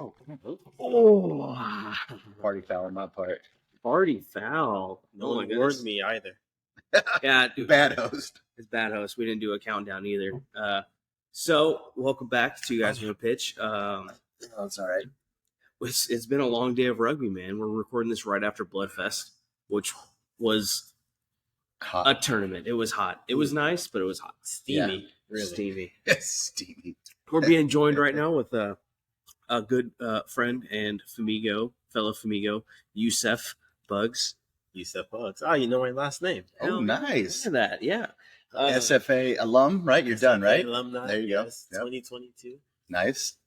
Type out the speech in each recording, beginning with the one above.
Oh. Oh. Party foul on my part. Party foul. No one goodness. warned me either. Yeah, dude. Bad host. It's bad host. We didn't do a countdown either. So welcome back to you guys from a pitch. That's all right. It's been a long day of rugby, man. We're recording this right after Bloodfest, which was Hot. a tournament. It was hot. It was nice, but it was hot. Steamy, really. Steamy. Steamy. We're being joined right now with a good friend and fellow Fammigo, Yusef Bugs. Yusef Bugs. Oh, you know my last name. Oh, nice. Look at that, yeah. SFA alum, right? You're done, right? Alumni. There you go. Yes, Yep. 2022. Nice.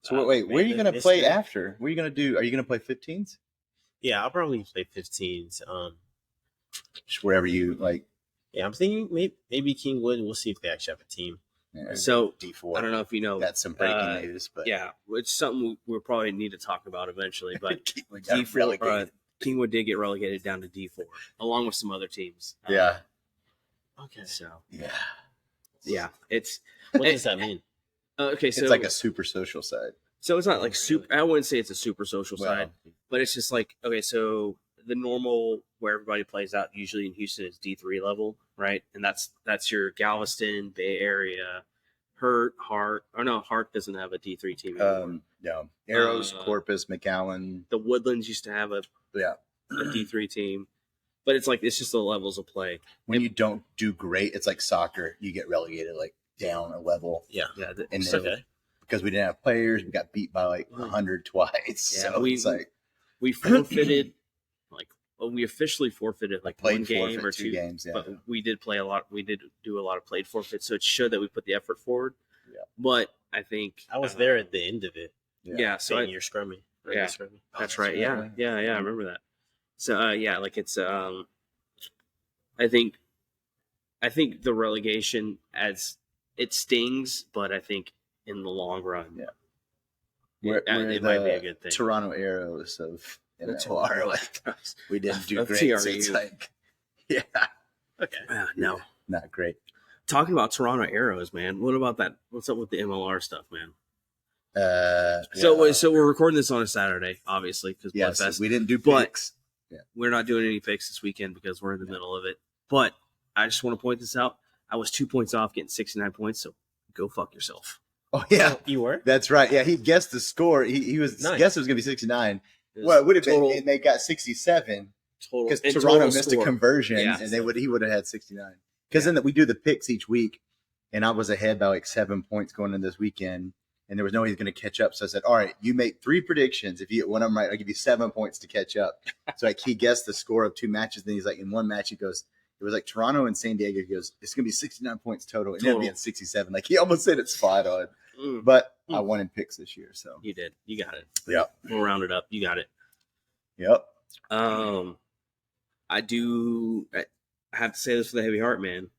So wait, where are you going to play after? What are you going to do? Are you going to play 15s? Yeah, I'll probably play 15s. Just wherever you like. Yeah, I'm thinking maybe Kingwood. We'll see if they actually have a team. Yeah, So D4. I don't know if you know. Got some breaking news, but Yeah, it's something we'll probably need to talk about eventually. But we got D4, relegated. Kingwood did get relegated down to D4, along with some other teams. Yeah. Okay. So Yeah. it's What does that mean? okay. So It's like a super social side. so it's not like super. I wouldn't say it's a super social Well, side, but it's just like okay. So the normal where everybody plays out usually in Houston is D3 level, right? And that's your Galveston, Bay Area, Hart. Oh no, Hart doesn't have a D3 team anymore. No. Arrows, Corpus, McAllen. The Woodlands used to have a D3 team, but it's just the levels of play. When you don't do great, it's like soccer. You get relegated like down a level. Yeah. Yeah, And It's then, okay. because we didn't have players, we got beat by like 100 twice. Yeah, So it's like we forfeited, we officially forfeited like played one game forfeit, or 2 two games. Yeah. but we did play a lot. We did do a lot of played forfeits, so it showed that we put the effort forward. Yeah. But I think I was there at the end of it. Yeah, so Saying you're scrummy. Yeah. Scrummy. that's right. right. Yeah, I remember that. So it's I think the relegation it stings, but I think in the long run, We're it might be a good thing. Toronto Arrows of The MLR. Toronto Like, we didn't do Of great. So it's TRU. like, yeah, Okay. No. not great. Talking about Toronto Arrows, man. What about that? What's up with the MLR stuff, man? So we're recording this on a Saturday, obviously, because yes, Bloodfest. we didn't do But- picks. We're not doing any picks this weekend because we're in the middle of it. But I just want to point this out. I was 2 points off getting 69 points, so go fuck yourself. Oh yeah, You were? that's right. Yeah, he guessed the score. He was Nice. guessed it was going to be 69. It was Well, it would have total- been, and they got 67 total because and Toronto total missed score. a conversion, Yeah. and he would have had 69. Because then we do the picks each week, and I was ahead by like 7 points going into this weekend, and there was no way he's going to catch up. So I said, "All right, you make 3 predictions. If you get one of them right, I'll give you 7 points to catch up." So like he guessed the score of 2 matches. Then he's like, in one match, he goes, it was like Toronto and San Diego. He goes, it's going to be 69 points total, and it'll be at 67. Like he almost said it's spot on. Mm, But I won in picks this year, so you did. You got it. Yep. We'll round it up. You got it. yep. I have to say this with a heavy heart, man.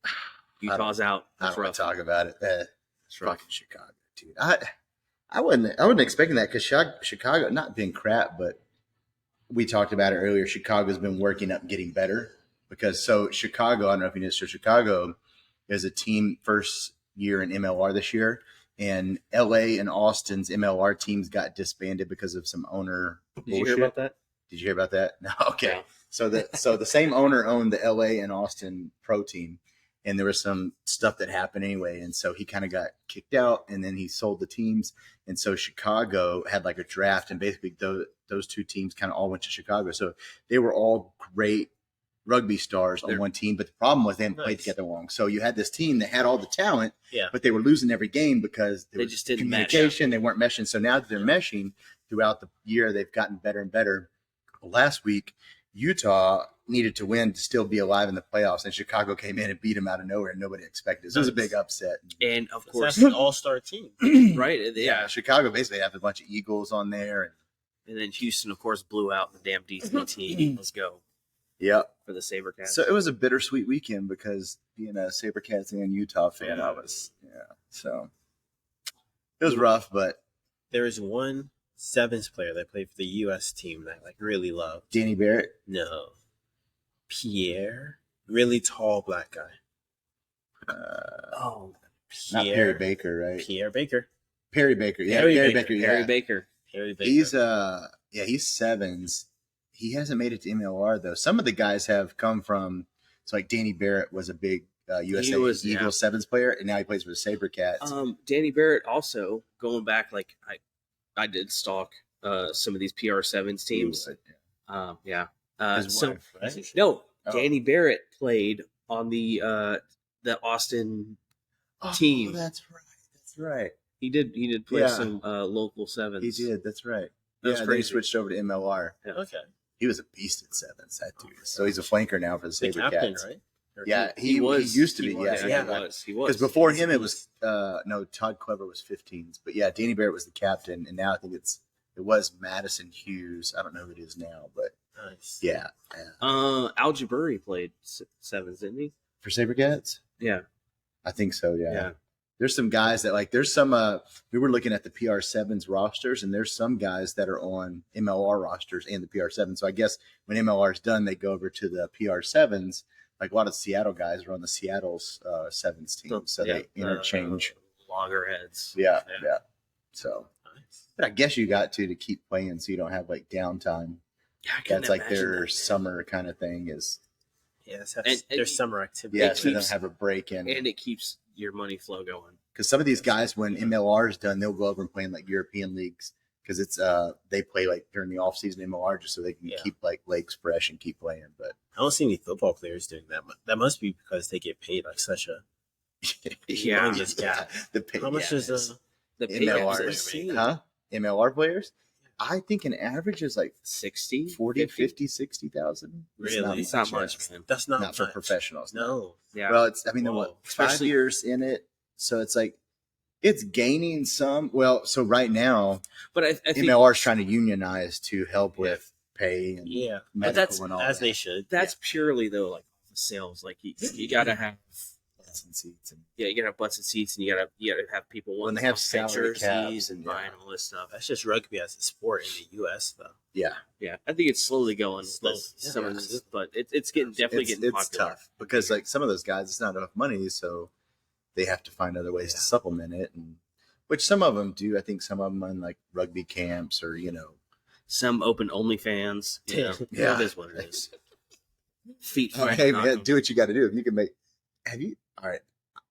Utah's out. I That's don't want rough. to talk about it. That's rough. Fucking Chicago, dude. I wasn't expecting that because Chicago not being crap, but we talked about it earlier. Chicago's been working up, getting better because Chicago. I don't know if you know. So Chicago is a team first year in MLR this year, and LA and Austin's MLR teams got disbanded because of some owner Did you bullshit. hear about that? Did you hear about that? No. Okay. No. So the same owner owned the LA and Austin pro team, and there was some stuff that happened anyway, and so he kind of got kicked out, and then he sold the teams, and so Chicago had like a draft, and basically those 2 teams kind of all went to Chicago, so they were all great rugby stars on one team, but the problem was they hadn't played Nice. together long. So you had this team that had all the talent, Yeah. but they were losing every game because there They was just didn't mesh. communication. They weren't meshing. So now that they're meshing throughout the year, they've gotten better and better. Last week, Utah needed to win to still be alive in the playoffs, and Chicago came in and beat them out of nowhere, and nobody expected it. So it was a big upset. And of That's course, an all-star team. right? Yeah, Chicago basically have a bunch of Eagles on there. And then Houston, of course, blew out the damn DC team. Let's go Yep. for the SaberCats. So it was a bittersweet weekend because being a SaberCats and Utah fan, so it was rough, but There is one sevens player that played for the U.S. team that I really love. Danny Barrett. No. Pierre. Really tall black guy. oh, Not Perry Baker, right? Pierre Baker. Perry Baker. Yeah, Perry Perry Baker. Baker. Harry Yeah. Baker. Harry Baker. He's sevens. He hasn't made it to MLR though. Some of the guys have come from. So like Danny Barrett was a big USA was, Eagle yeah. sevens player, and now he plays for the SaberCats. Danny Barrett also going back. Like I did stalk some of these PR7s teams. Yeah. His So wife, right? no, Oh. Danny Barrett played on the Austin team. That's right. That's right. He did play Yeah. some local sevens. He did. That's right. That's Then he crazy. switched over to MLR. Okay. He was a beast at sevens. That dude. So he's a flanker now for the The captain, SaberCats. right? Or Yeah, He he used to be. He was, Yeah, yeah, yeah. he was. Because before him, it was no Todd Clever was 15s, but yeah, Danny Barrett was the captain, and now I think it was Madison Hughes. I don't know who it is now, but Nice. yeah. Al Jabari played sevens, didn't he? For SaberCats, Yeah. I think so. Yeah. Yeah. There's some guys that like. There's some. We were looking at the PR7s rosters, and there's some guys that are on MLR rosters and the PR7. So I guess when MLR is done, they go over to the PR7s. Like a lot of Seattle guys are on the Seattle's sevens team, so Yeah, they interchange. loggerheads. Yeah, Yeah. yeah. So, Nice. but I guess you got to keep playing, so you don't have like downtime. Yeah, I couldn't That's like imagine their that, man. summer kind of thing. Is Yeah, that's And- their summer activity. yeah, It so they don't keeps- have a break in. and it keeps your money flow going. Because some of these guys, when MLR is done, they'll go over and play in like European leagues because it's they play like during the off season MLR just so they can Yeah. keep like legs fresh and keep playing. But I don't see any football players doing that. That must be because they get paid like such a. Yeah. the pay, How much yeah, is it's- The pay MLR gap's is- insane. huh? MLR players? I think an average is like 60, 40, 50, 60,000. Really? It's not much, man. That's not, Not for much. professionals. No. Yeah. Well, it's I mean, they're Whoa. what 5 Especially- years in it, so it's like it's gaining some. Well, so right now but I think MLR is trying to unionize to help with pay and Yeah. medical that's- and all As that. they should. that's purely though like sales. Like you gotta have Butts and seats and you gotta have butts and seats, and you gotta have people When wanting they have to salary jerseys caps, and yeah. buying all this stuff. That's just rugby as a sport in the U.S. though. yeah, Yeah, I think it's slowly going. Slow. With some Yeah. of this, but it's getting definitely it's, getting it's popular. tough because like some of those guys, it's not enough money, so they have to find other ways to supplement it, and which some of them do. I think some of them on like rugby camps or Some open OnlyFans. You know, Yeah. It is what it is. Feet. Oh, hey man, do what you got to do. If you can make, have you? All right,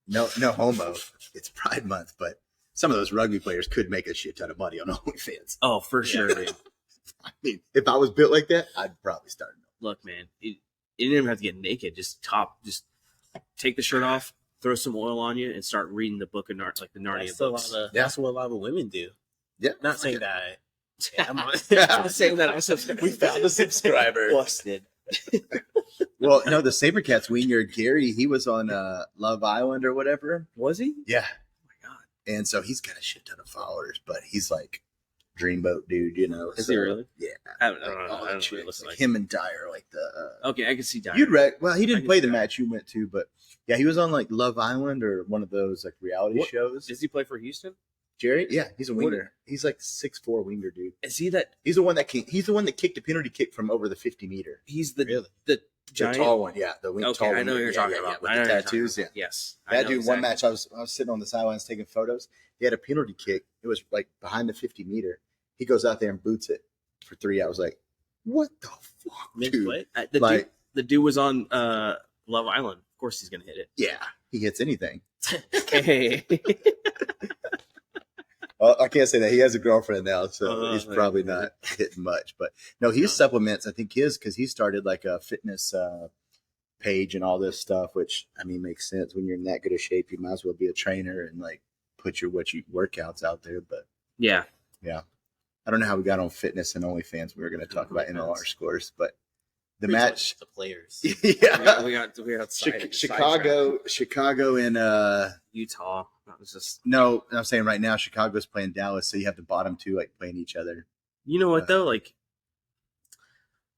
no homo. It's Pride Month, but some of those rugby players could make a shit ton of money on OnlyFans. Oh, for sure. Dude. I mean, if I was built like that, I'd probably start. Look, man, you didn't even have to get naked. Just take the shirt off, throw some oil on you, and start reading the book of like the Narnia That's, a books. lot of, Yeah. that's what a lot of women do. Yeah, Not saying that. I'm I'm not saying that. We found a subscriber. Busted. Well, no, the SaberCats winger Gary, he was on Love Island or whatever. Was he? Yeah, Oh my god. and so he's got a shit ton of followers, but he's like dreamboat dude, Is so, he really? Yeah, I don't know. Like, I all don't the know what he chicks, looks like like. him and Dyer, like the. Okay, I can see Dyer. You'd read. Well, he I didn't can play see the that. match you went to, but yeah, he was on like Love Island or one of those like reality What- shows. Does he play for Houston? Jerry? Yeah, he's a What- winger. He's like 6'4" winger dude. Is he that? He's the one that he's the one that kicked a penalty kick from over the 50 meter. He's the Really? the The giant. tall one, yeah. The Okay, tall I know winger. who you're Yeah, talking yeah, about. with I know the who you're tattoos. talking Yeah. about. Yes. I That know dude, one exactly. match, I was sitting on the sidelines taking photos. He had a penalty kick. It was like behind the 50 meter. He goes out there and boots it for 3. I was like, what the fuck, Mid dude? play? The dude was on Love Island. Of course, he's gonna hit it. Yeah, he hits anything. Hey. I can't say that. He has a girlfriend now, so he's yeah. probably not hitting much. But no, he supplements. I think because he started like a fitness page and all this stuff, which I mean makes sense. When you're in that good a shape, you might as well be a trainer and like put your workouts out there. But Yeah. I don't know how we got on fitness and OnlyFans. We were going to talk about MLR scores, but the Pretty match, much the players. yeah, We got Chicago, and Utah. That was just. no, I'm saying right now Chicago's playing Dallas, so you have the bottom two like playing each other. You know what though? Like,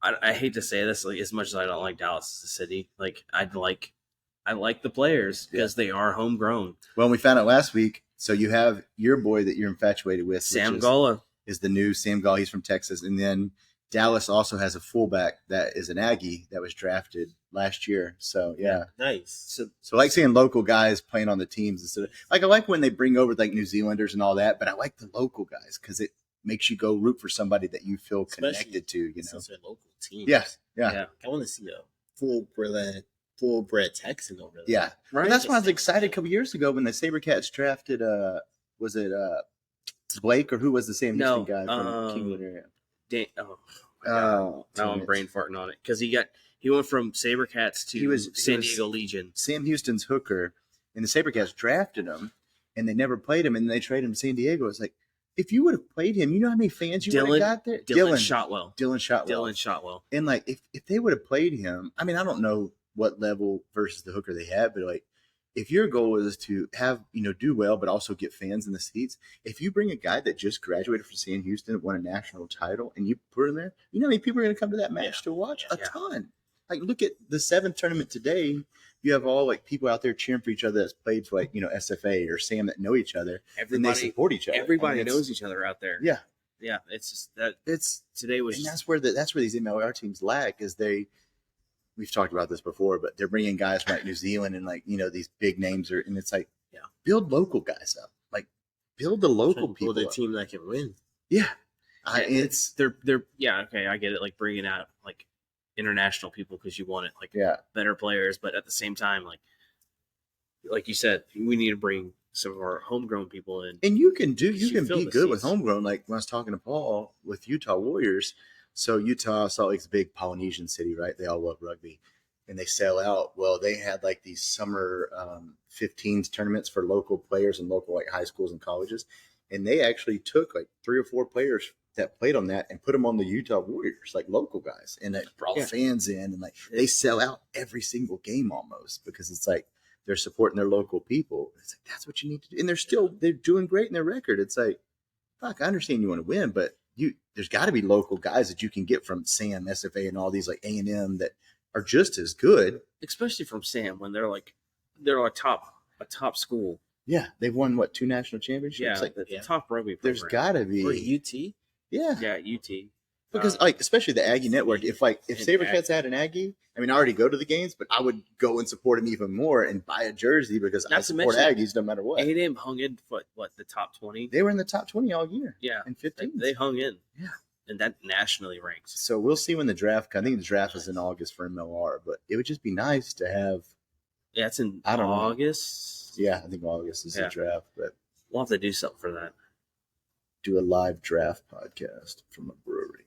I hate to say this, like as much as I don't like Dallas as a city, like I like the players because they are homegrown. Well, we found out last week. So you have your boy that you're infatuated with, Sam which Gullah. is the new Sam Gall. He's from Texas, and then Dallas also has a fullback that is an Aggie that was drafted last year. So yeah. Nice. So I like seeing local guys playing on the teams instead of like I like when they bring over like New Zealanders and all that, but I like the local guys because it makes you go root for somebody that you feel connected to. You know, since they're local teams. yeah. I want to see a full bred Texan over there. Yeah, Right. And that's why I was excited a couple years ago when the SaberCats drafted. Was it Blake or who was the Sam Houston guy from Kingwood area? Now I'm brain farting on it because he went from SaberCats to San Diego Legion. Sam Houston's hooker, and the SaberCats drafted him, and they never played him, and they traded him to San Diego. It's like if you would have played him, you know how many fans you would have got there. Dylan Shotwell. Dylan Shotwell. And like if they would have played him, I mean I don't know what level versus the hooker they had, but like if your goal is to have, do well, but also get fans in the seats, if you bring a guy that just graduated from San Houston, won a national title, and you put him there, you know how many people are going to come to that match to watch? A ton. Like, look at the 7th tournament today. You have all like people out there cheering for each other that's played for like, SFA or Sam that know each other. And they support each other. Everybody knows each other out there. Yeah. Yeah. It's just that today was. And that's where these MLR teams lack is we've talked about this before, but they're bringing guys from like New Zealand and like, these big names and it's like, build local guys up, like build the local people, build a team that can win. Yeah. They're okay. I get it. Like bringing out like international people because you want it like better players, but at the same time, like you said, we need to bring some of our homegrown people in. And you can be good with homegrown. Like when I was talking to Paul with Utah Warriors. So Utah, Salt Lake's a big Polynesian city, right? They all love rugby, and they sell out. Well, they had like these summer 15s tournaments for local players and local like high schools and colleges, and they actually took like 3 or 4 players that played on that and put them on the Utah Warriors, like local guys, and that brought fans in, and like they sell out every single game almost because it's like they're supporting their local people. It's like that's what you need to do, and they're doing great in their record. It's like, fuck, I understand you want to win, but there's got to be local guys that you can get from Sam, SFA, and all these like A&M that are just as good. Especially from Sam when they're a top school. Yeah, they've won 2 national championships. Yeah, like the top rugby program. There's got to be UT. Yeah, UT. Because especially the Aggie Network, if SaberCats had an Aggie, I mean, I already go to the games, but I would go and support him even more and buy a jersey because I support Aggies no matter what. A&M hung in for the top 20. They were in the top 20 all year. Yeah, in 15. They hung in. Yeah, and that nationally ranked. So we'll see when the draft. I think the draft is in August for MLR, but it would just be nice to have. Yeah, it's in August. Yeah, I think August is the draft, but we'll have to do something for that. Do a live draft podcast from a brewery.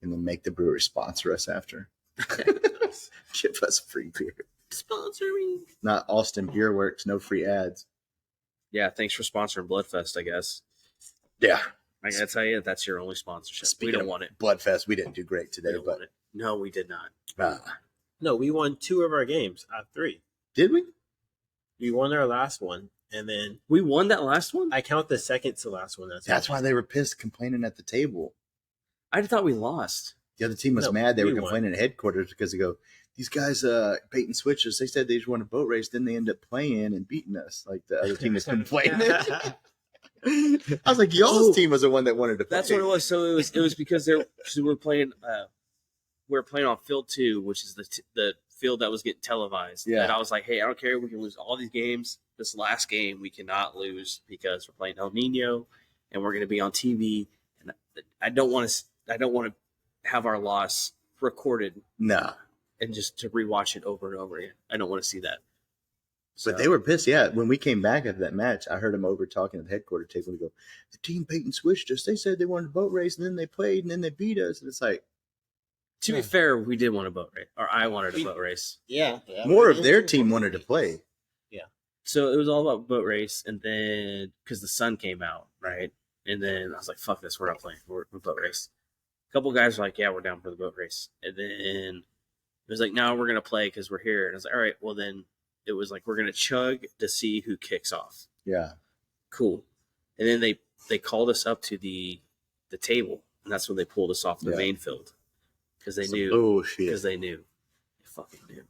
And then make the brewery sponsor us after. Give us free beer. Sponsor me. Not Austin Beer Works, no free ads. Yeah, thanks for sponsoring Bloodfest, I guess. Yeah. I gotta tell you, that's your only sponsorship. Speaking we don't want it. Bloodfest, we didn't do great today, but no, we did not. No, we won 2 of our games out of 3. Did we? We won our last one, and then we won that last one. I count the second to last one. That's why they were pissed, complaining at the table. I thought we lost. The other team was mad. They were complaining at headquarters because they go, these guys bait and switches. They said they just won a boat race. Then they end up playing and beating us. Like the other team was complaining. I was like, y'all's team was the one that wanted to play. That's what it was. So it was because we were playing on field 2, which is the field that was getting televised. Yeah. And I was like, hey, I don't care. We can lose all these games. This last game we cannot lose because we're playing El Nino and we're going to be on TV. And I don't want to have our loss recorded. No. And just to rewatch it over and over again. I don't want to see that. But they were pissed. Yeah. When we came back after that match, I heard them over talking at the headquarters table. We go, the team bait and switched us. They said they wanted a boat race and then they played and then they beat us. And it's like, to be fair, we did want a boat race, or I wanted a boat race. Yeah. More of their team wanted to play. Yeah. So it was all about boat race. And then, because the sun came out, right? And then I was like, fuck this. We're not playing. We're boat race. A couple guys were like, yeah, we're down for the boat race. And then it was like, no, we're going to play because we're here. And I was like, all right, well then it was like, we're going to chug to see who kicks off. Yeah. Cool. And then they called us up to the table. And that's when they pulled us off the main field. Because they knew. Oh, shit. Because they knew. They fucking knew.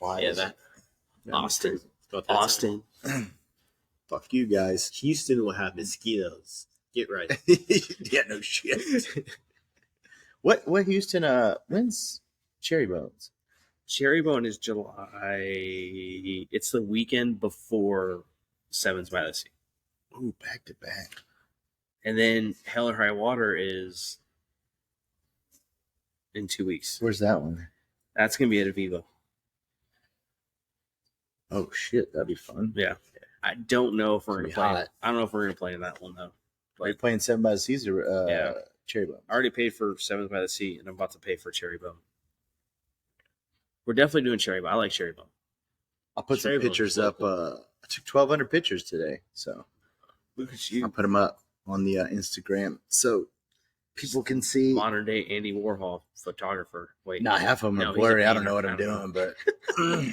Why? Yeah, Austin. Fuck you guys. Houston will have mosquitoes. Get right. Yeah, no shit. What Houston? When's Cherry Bones? Cherry Bone is July. It's the weekend before Sevens by the Sea. Ooh, back to back. And then Hell or High Water is in 2 weeks. Where's that one? That's going to be at Aviva. Oh shit, that'd be fun. Yeah. I don't know if we're going to It's play. gonna be hot. I don't know if we're going to play in that one, though. Are you playing 7 by the Seas or Yeah. Cherry Bones? I already paid for Sevens by the Sea, and I'm about to pay for Cherry Bone. We're definitely doing Cherry Bone. I like Cherry Bone. I'll put Cherry some Bones pictures is up. local. I took 1,200 pictures today, so Look at I'll you. put them up on the Instagram so people can see. Modern day Andy Warhol photographer. Wait. Not half of them No, are he's a blurry. I don't painter. know what I'm I don't doing,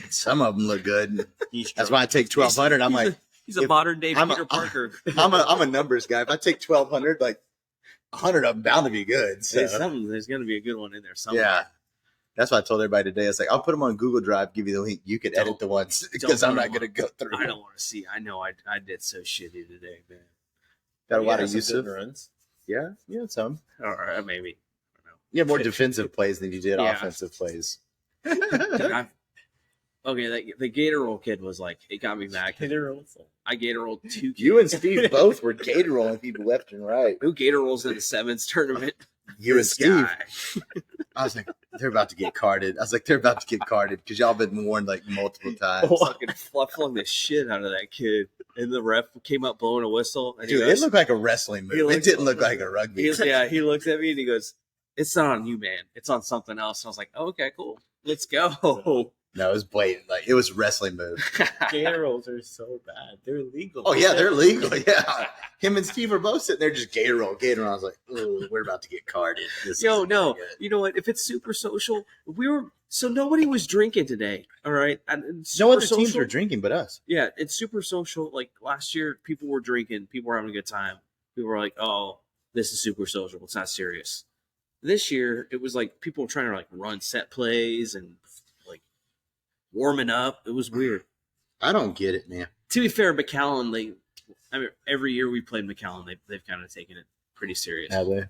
but some of them look good. He's That's drunk. why I take 1,200. I'm like, He's a if- modern day I'm a- Peter Parker. I'm a numbers guy. If I take 1,200, like 100 of them bound to be good. So. There's going to be a good one in there somewhere. Yeah. That's why I told everybody today. I was like, I'll put them on Google Drive, give you the link. You could edit the ones because I'm not going to go through. I don't want to see. I know I did so shitty today, man. Got a lot Yeah, of some Yusef. good runs. Yeah, some. Or maybe. I don't know. You have more defensive plays than you did Yeah. offensive plays. Dude, the Gator Roll kid was like, it got me mad. 'cause Gator Rolls. I Gator Rolled 2 kids. You and Steve both were gator rolling people left and right. Who Gator Rolls in the Sevens tournament? You and This Steve. guy. I was like, they're about to get carded. I was like, they're about to get carded because y'all been warned like multiple times. Fucking flung the shit out of that kid. And the ref came up blowing a whistle. And he Dude, goes, it looked like a wrestling He move. It looks- didn't look like a rugby. he looks at me and he goes, "It's not on you, man. It's on something else." And I was like, oh, "Okay, cool. Let's go." No, it was blatant. Like it was a wrestling move. Gator Rolls are so bad. They're illegal. Oh yeah, they're legal. Yeah, him and Steve are both sitting there just gator roll. I was like, "Ooh, we're about to get carded." This Yo, isn't no. good. You know what? If it's super social, nobody was drinking today. All right. And No super other teams social- were drinking but us. Yeah, it's super social. Like last year, people were drinking. People were having a good time. People were like, "Oh, this is super social. It's not serious." This year, it was like people were trying to like run set plays and like warming up. It was weird. I don't get it, man. To be fair, McAllen, every year we played McAllen, they've kind of taken it pretty serious. Have they?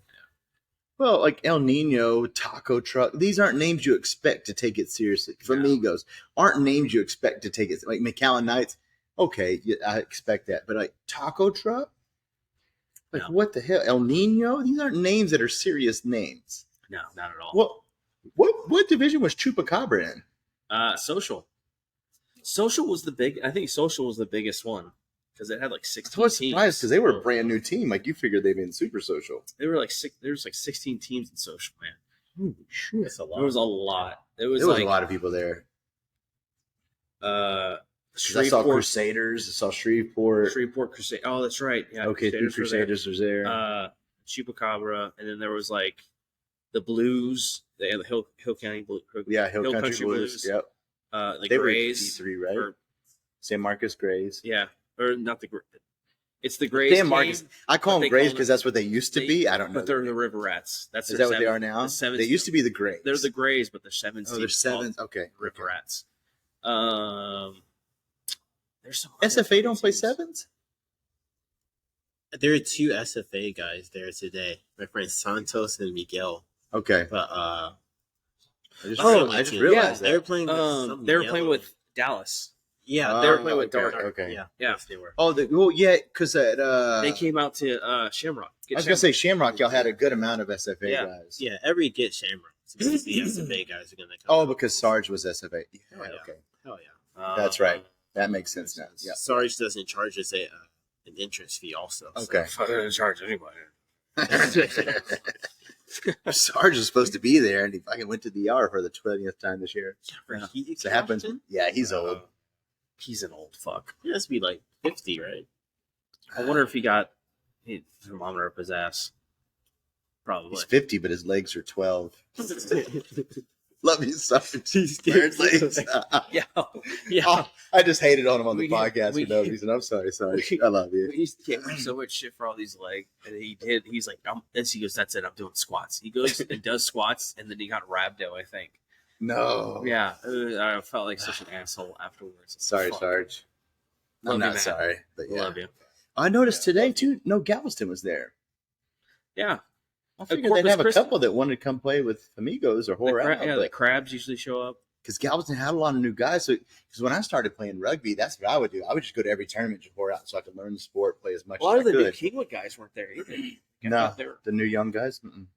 Well, like El Nino, Taco Truck, these aren't names you expect to take it seriously. Fammigos aren't names you expect to take it. Like McAllen Knights, okay, yeah, I expect that. But like Taco Truck, like No. what the hell? El Nino, these aren't names that are serious names. No, not at all. What division was Chupacabra in? Social. Social was the big. I think Social was the biggest one because it had like 16 I was teams. surprised because they were a brand new team. Like you figured they'd been super social. They were like six. There was like 16 teams in Social, man. Holy shit! That's a lot. There was a lot. There was, There was like a lot of people there. I saw Shreveport, Crusaders. I saw Shreveport. Crusade. Oh, that's right. Yeah, Okay, Crusaders were there. Crusaders was there. Chupacabra, and then there was like the Blues. They had the Hill County Blue. Yeah, Hill Country Blues. Yep. The They Grays. were D3, right? or- San Marcos Grays. yeah, or not the. It's the Grays. San Marcos. I call But them they Grays call because them- that's what they used to be. I don't know. But they're the River Rats. That's Is their that what they seven- are now? The sevens, They used to be the Grays. They're the Grays, but they're sevens. Oh, they're teams called sevens. Okay. River Rats. There's some SFA don't play teams. sevens? There are two SFA guys there today. My friends Santos and Miguel. Okay. But I just Oh, realized, yeah, they were playing. With They were some playing yellow. with Dallas. Yeah, they were Oh, playing with okay, Dark. Okay. Yeah, Yeah. yes, they were. Oh, yeah, because at They came out to Shamrock. I was gonna say Shamrock. Y'all had a good amount of SFA Yeah. guys. Yeah, every get Shamrock. So the SFA guys are gonna come. Oh, out. because Sarge was SFA. Yeah, Oh, yeah. okay, Hell yeah. that's right. That makes sense now. Yeah. Sarge doesn't charge us an entrance fee also. so- Okay. Fucking in charge anybody. Sarge was supposed to be there, and he fucking went to the ER for the 20th time this year. For Heat So it happens. captain? Yeah, he's old. He's an old fuck. He has to be like 50, right? I wonder if he got a thermometer up his ass. Probably. He's 50, but his legs are 12. Love you, Sarge. He's Weird legs. yeah. Yeah. Oh, I just hated on him on the We- podcast we- for no reason. I'm sorry, Sarge. I love you. He used to get so much shit for all these legs, and he did. He's like, he goes, "That's it. I'm doing squats." He goes and does squats, and then he got rhabdo, I think. No. Yeah, I felt like such an asshole afterwards. Sorry, Fuck. Sarge. Love I'm you, not man. sorry, but yeah. Love you. I noticed today too. No, Galveston was there. Yeah. I figured Corpus they'd have a Christi. couple that wanted to come play with Amigos or The the crabs usually show up. because Galveston had a lot of new guys. So, because when I started playing rugby, that's what I would do. I would just go to every tournament just pour out so I could learn the sport, play as much A lot as of I the new could. Kingwood guys weren't there either. I No, thought they were- the new young guys. Mm-mm.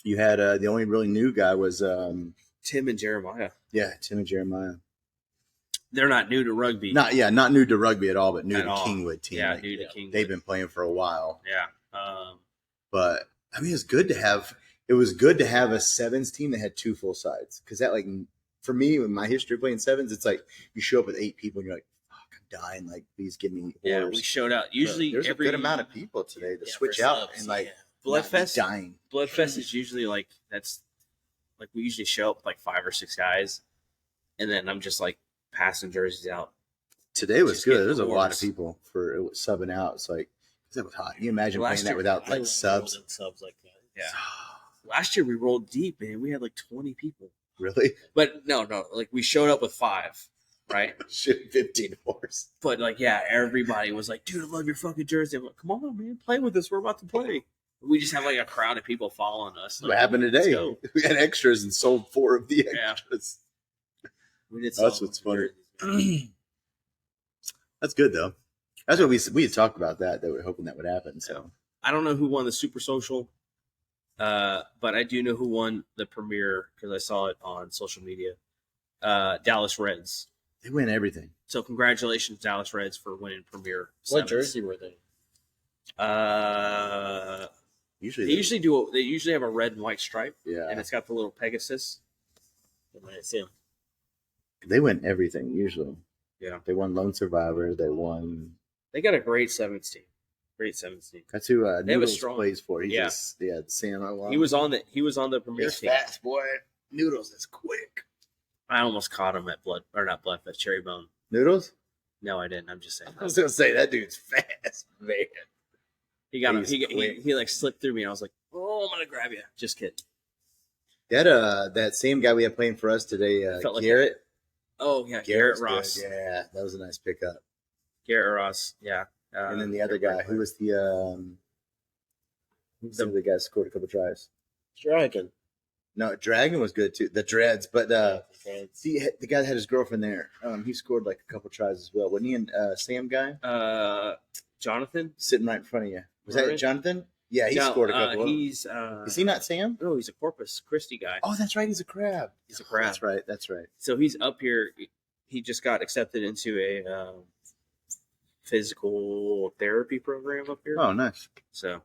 You had the only really new guy was Tim and Jeremiah. Tim and Jeremiah. They're not new to rugby. Not new to rugby at all, but new At to all. Kingwood team. Yeah, Like, new to Kingwood. they've been playing for a while. Yeah. But I mean, it's good to have. It was good to have a sevens team that had two full sides because that, like, for me, with my history of playing sevens, it's like you show up with 8 people and you're like, "Fuck, I'm dying! Like, please give me Yeah, oars." we showed out. Usually, There's every a good amount of people today to Yeah, switch for out subs, and like yeah. not be Bloodfest. dying. Bloodfest is usually like that's like we usually show up with like 5 or 6 guys, and then I'm just like passing jerseys out. Today was Just good. getting There's a lot of oars. people for it was subbing out. It's like that was hot. Can you imagine Last playing that year, without I like love subs? golden subs like that. Yeah. Last year we rolled deep, man. We had like 20 people, Really? but no, like we showed up with 5, right? Shit, 15 horse. But like, yeah, everybody was like, "Dude, I love your fucking jersey." I'm like, "Come on, man, play with us. We're about to play." We just have like a crowd of people following us. What Like, happened let's today? go. We had extras and sold 4 of the Yeah. extras. We did. That's sell what's funny. jerseys. That's good though. That's what we had talked about that we're hoping that would happen. So I don't know who won the Super Social, but I do know who won the Premier because I saw it on social media. Dallas Reds. they win everything. So congratulations, Dallas Reds, for winning Premier. What Sevens. jersey were they? Usually, They usually do. They usually have a red and white stripe, yeah, and it's got the little Pegasus. That's him. they win everything. Usually, Yeah, they won Lone Survivor. They won. they got a great sevens team. Great sevens team. That's who They have a Noodles strong- plays for. He's Yeah. just, Sam. I love. He was on the Premier He's team. fast, boy. Noodles is quick. I almost caught him at not Bloodfest, Cherry Bone. Noodles. No, I didn't. I'm just saying. I was gonna say that dude's fast, man. He got him. He's He quick. like slipped through me. I was like, "Oh, I'm gonna grab you." Just kidding. That same guy we had playing for us today, Felt like Garrett. Oh yeah, Garrett Garrett's Ross. good. Yeah, that was a nice pickup. Garrett Ross. Yeah. And then the other guy, who was the who's the other guy who scored a couple tries? Dragon. No, Dragon was good too. The Dreads, but France. see the guy that had his girlfriend there. He scored like a couple tries as well. Wasn't he? And Sam guy Jonathan. sitting right in front of you. Was that Right. Jonathan? Yeah, he No, scored a couple. He's Is he not Sam? No, he's a Corpus Christi guy. Oh, that's right. He's a crab. He's a crab. That's right. That's right. So he's up here. He just got accepted into a physical therapy program up here. Oh, nice. So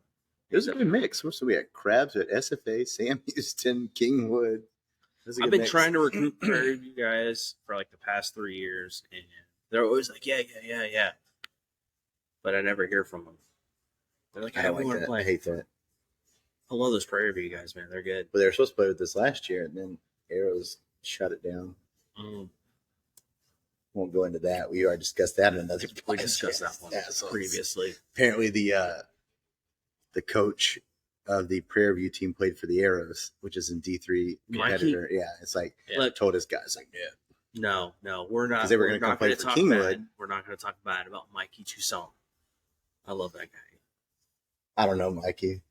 It was a good mix. So we had crabs at SFA, Sam Houston, Kingwood. It was a I've good been mix. trying to recruit Prairie View guys for like the past 3 years, and they're always like, yeah. But I never hear from them. They're like, I "Hey, don't we like want to that. play." I hate that. I love those Prairie View guys, man. They're good. But they were supposed to play with this last year, and then Arrows shut it down. Won't go into that. We already discussed that in another We discussed that one Yeah, so previously. apparently the coach of the Prairie View team played for the Arrows, which is in D3 competitor. Yeah, it's like Look, told his guys like, no, we're not. 'Cause they were we're gonna come not play gonna for talk Kingwood. bad. We're not going to talk bad about Mikey Toussaint. I love that guy. I don't know, Mikey.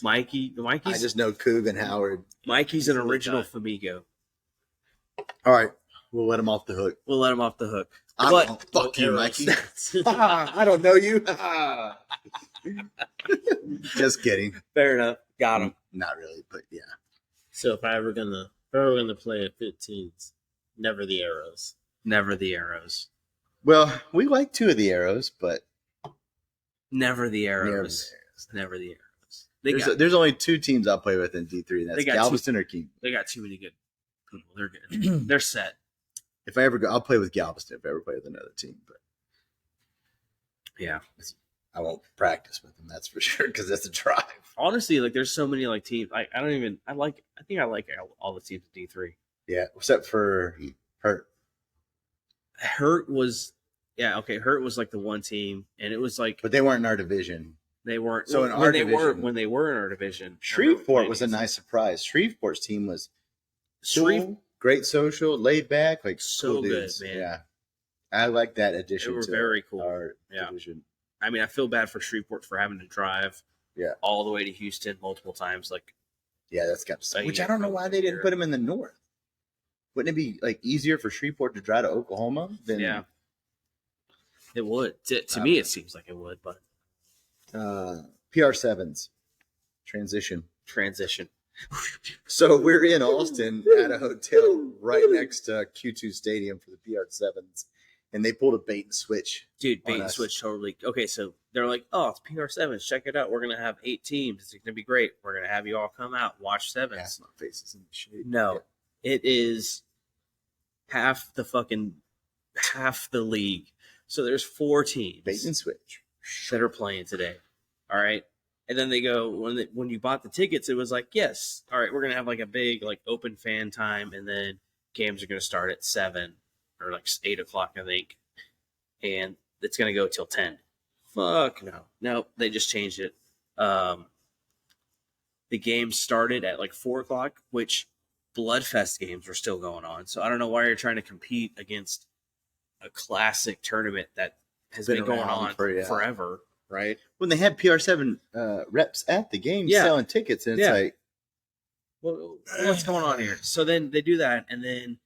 Mikey's I just know Coog and Howard. Mikey's an original Famigo. All right, we'll let him off the hook. We'll let him off the hook. Fuck you, Arrows. Mikey. I don't know you. Just kidding. Fair enough. Got him. Not really, but yeah. So if I were gonna play at 15s, never the Arrows. Never the Arrows. Well, we like 2 of the Arrows, but Never the never Arrows. the Never the Arrows. There's only 2 teams I'll play with in D3, and that's They got Galveston or King. They got too many good people. They're good. They're set. If I ever go, I'll play with Galveston if I ever play with another team, but Yeah. I won't practice with them. That's for sure because that's a drive. Honestly, like there's so many like teams. I think I like all the teams in D3. Yeah, except for Hurt. Hurt was Hurt was like the one team, and it was like But they weren't in our division. they weren't. So in when our they division- when they were in our division, Shreveport was a nice surprise. Shreveport's team was Shreve. cool, great social, laid back, like So cool good, dudes. man. Yeah, I like that addition. They were to very cool. Our Yeah. division. I mean, I feel bad for Shreveport for having to drive Yeah. all the way to Houston multiple times. Like, Yeah, that's got to suck. A Which I year don't know from why they didn't here. put them in the north. Wouldn't it be like easier for Shreveport to drive to Oklahoma than yeah, it would. To I me, don't it seems like it would, but PR7s transition? transition. So we're in Austin at a hotel right next to Q2 Stadium for the PR7s, and they pulled a bait and switch. Dude, bait on and us. switch totally. Okay, so they're like, oh, it's PR7s. Check it out. We're going to have 8 teams. It's going to be great. We're going to have you all come out, watch sevens. Gas my faces in the shade. No, it is half the league. So there's 4 teams Bait and switch. that are playing today. All right. And then they go, when you bought the tickets, it was like, yes, all right, we're going to have like a big like open fan time. And then games are going to start at 7 or like 8 o'clock, I think. And it's going to go till 10. Fuck no. Nope. They just changed it. The game started at like 4 o'clock, which Bloodfest games were still going on. So I don't know why you're trying to compete against a classic tournament that has been going around on for, forever, right? When they had PR7 reps at the game Yeah. selling tickets, and it's Yeah. like, Well, what's going on here? So then they do that, and then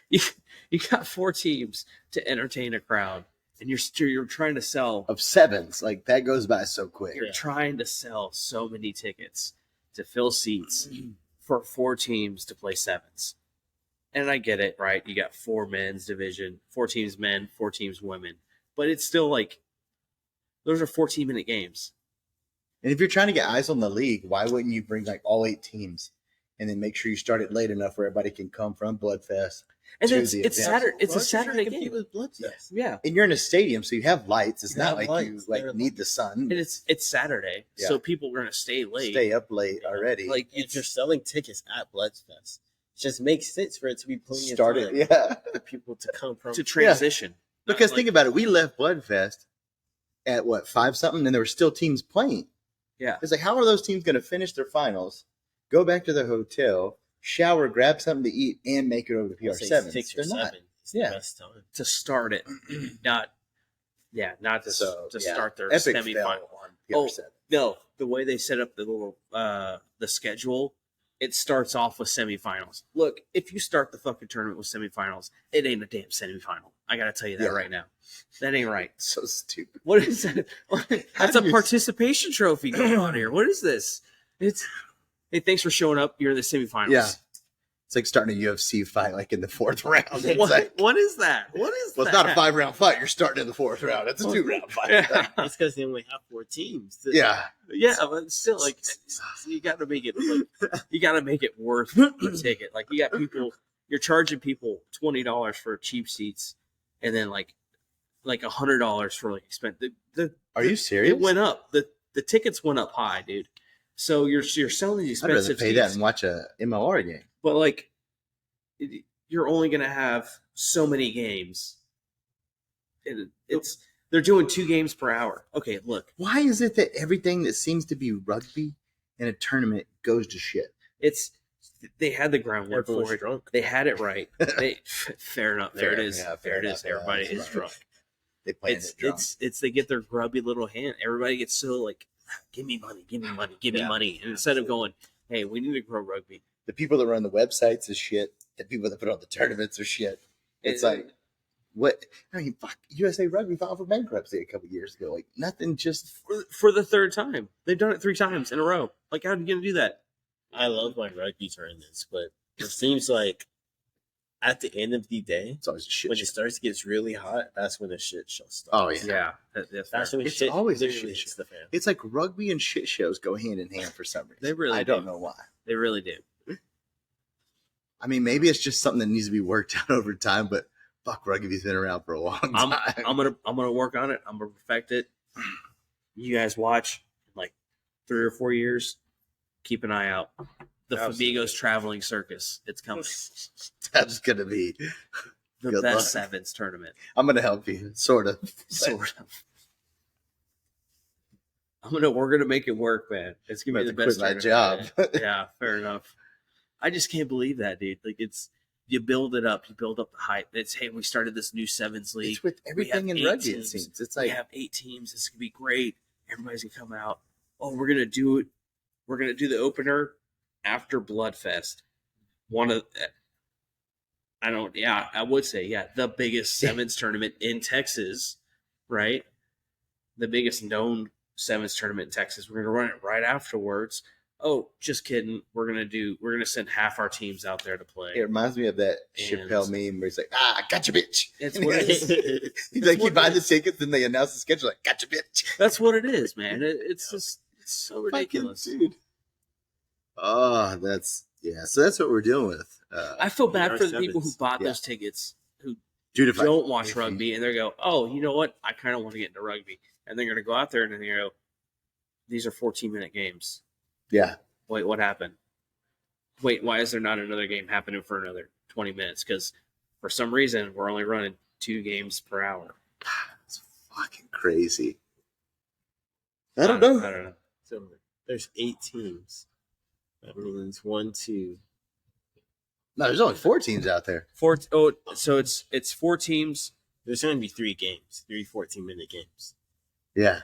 you got 4 teams to entertain a crowd, and you're trying to sell. of sevens, like that goes by so quick. You're trying to sell so many tickets to fill seats for 4 teams to play sevens. And I get it, right? You got 4 men's division, 4 teams men, 4 teams women. But it's still like, those are 14-minute games. And if you're trying to get eyes on the league, why wouldn't you bring like all 8 teams and then make sure you start it late enough where everybody can come from Bloodfest? And to it's the it's event? Saturday. It's Why a don't you try Saturday to compete game. with Bloodfest? Yeah, And you're in a stadium, so you have lights. It's You not have like lights. you like They're need the sun. and it's Saturday, Yeah. so people are gonna stay late. Stay up late already. Like If you're selling tickets at Bloodfest, it just makes sense for it to be plenty Start of it, time yeah. for people to come from. to transition. Not Because like- think about it, we left Bloodfest at what 5 something, and there were still teams playing. Yeah. It's like, how are those teams going to finish their finals, go back to their hotel, shower, grab something to eat, and make it over to I'll say PR7? 6 or They're 7. not. It's Yeah. the best time. to start it, not to So to yeah, start their Epic semifinal. fell on Oh, PR7. no, the way they set up the little the schedule, it starts off with semifinals. Look, if you start the fucking tournament with semifinals, it ain't a damn semifinal. I gotta tell you that Yeah. right now. That ain't right. So stupid. What is that? That's a do you- participation trophy going on here. What is this? It's hey, thanks for showing up. You're in the semifinals. Yeah. It's like starting a UFC fight like in the 4th round. It's What, like, what is that? What is well, that? it's not a 5-round fight. You're starting in the 4th round. It's a 2-round fight. Yeah. That's because they only have 4 teams. Yeah. Yeah, but still, like, you got to make it like you got to make it worth the ticket. Like, you got people, you're charging people $20 for cheap seats, and then like $100 for like expense. Are you serious? It went up. The tickets went up high, dude. So you're selling these I'd rather expensive pay that seats, and watch a MLR game. but like you're only gonna have so many games. And it's they're doing 2 games per hour. Okay, look. Why is it that everything that seems to be rugby in a tournament goes to shit? They had the groundwork Everyone's for it. drunk. They had it right. Fair enough. There it is. Yeah, there it fair is. enough. Everybody Yeah, is that's drunk. They play It's it drunk. it's they get their grubby little hand. Everybody gets so like, give me money, give me money, give me Yeah, money. And instead of going, hey, we need to grow rugby. The people that run the websites is shit. The people that put on the tournaments are shit. It's like, what? I mean, fuck. USA Rugby filed for bankruptcy a couple years ago. Like, nothing just. for the 3rd time. They've done it 3 times in a row. Like, how are you gonna do that? I love my rugby tournaments, but it seems like at the end of the day, It's always a shit when show. it starts to get really hot, that's when the shit show starts. Oh, yeah. Yeah, that's That's fair. when It's shit always a literally shit hits the fan. It's like rugby and shit shows go hand in hand for some reason. They really I don't do. know why. They really do. I mean, maybe it's just something that needs to be worked out over time, but fuck, rugby's been around for a long time. I'm gonna work on it. I'm gonna perfect it. You guys watch in like 3 or 4 years. Keep an eye out. The Absolutely. Fammigos traveling circus. It's coming. That's going to be. The Good best luck. sevens tournament. I'm going to help you, sort of. Sort of. We're gonna make it work, man. It's gonna I'm be about the to best quit my tournament, job. man. Yeah, fair enough. I just can't believe that, dude. Like you build it up, you build up the hype. It's hey, we started this new sevens league. It's with everything have in 8 rugby, it teams. seems. It's We like, have 8 teams. This could be great. everybody's gonna come out. Oh, we're gonna do it. We're gonna do the opener after Bloodfest. One of I would say, the biggest sevens tournament in Texas, right? The biggest known sevens tournament in Texas. We're gonna run it right afterwards. Oh, just kidding. We're gonna send half our teams out there to play. It reminds me of that Chappelle meme where he's like, gotcha, bitch. It's And what it is. he's like, you buy the tickets, then they announce the schedule, like, gotcha, bitch. That's what it is, man. It's just it's so ridiculous. Fucking dude. Oh, so that's what we're dealing with. I feel bad for the PR7s. people who bought those tickets who Dude, if I- don't watch if rugby, you- and they go, "Oh, you know what? I kind of want to get into rugby," and they're going to go out there and they go, "These are 14-minute games." Yeah. Wait, what happened? Wait, why is there not another game happening for another 20 minutes? Because for some reason we're only running 2 games per hour. It's fucking crazy. I don't know. I don't know. So there's 8 teams. That means 1, 2. No, there's only 4 teams out there. So it's 4 teams. There's going to be 3 games, 3 14-minute games. Yeah.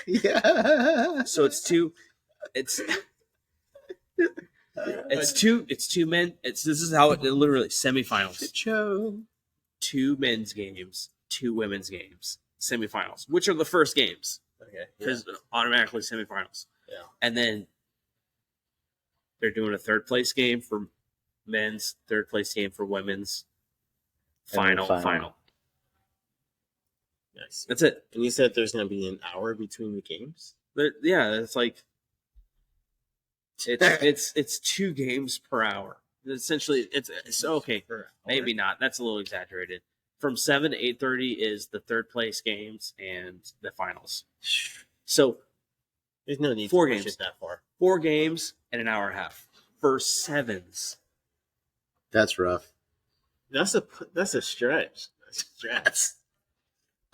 Yeah. So it's 2. It's two men. This is how it literally semifinals. Show. 2 men's games, 2 women's games, semifinals, which are the first games Okay. because automatically semifinals. Yeah. And then they're doing a 3rd place game for men's, 3rd place game for women's. And then Final. final. Nice. That's it. And you said there's going to be an hour between the games? It's like it's 2 games per hour. Essentially, it's okay. Maybe not. That's a little exaggerated. From 7 to 8:30 is the 3rd place games and the finals. So There's no need 4 to push games. it that far. 4 games and an hour and a half for sevens. That's rough. That's a stretch. That's a stretch.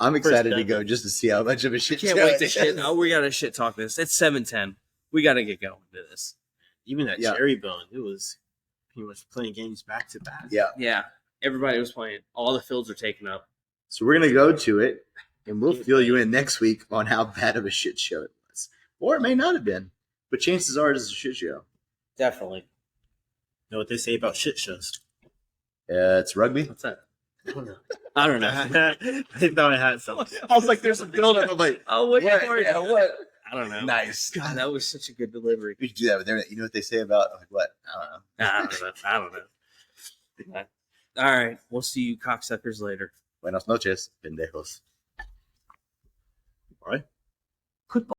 I'm excited to First go ever. just to see how much of a shit Can't show wait it to shit. is. Oh, we gotta shit talk this. It's 7:10. We gotta get going to this. Even at Yeah. Cherry Bone, it was pretty much playing games back to back. Yeah. Yeah, everybody was playing. All the fields are taken up. So we're going to go to it, and we'll fill you in next week on how bad of a shit show it was. Or it may not have been, but chances are it is a shit show. Definitely. Know what they say about shit shows? It's rugby. What's that? I don't know. I don't know. I thought I had something. I was like, there's some build-up. I'm like, Oh, wait what? for it. Yeah, what? I don't know. Nice. God, that was such a good delivery. We should do that with internet. You know what they say about, like, what? I don't know. I don't know. All right. We'll see you cocksuckers later. Buenas noches, pendejos. All right.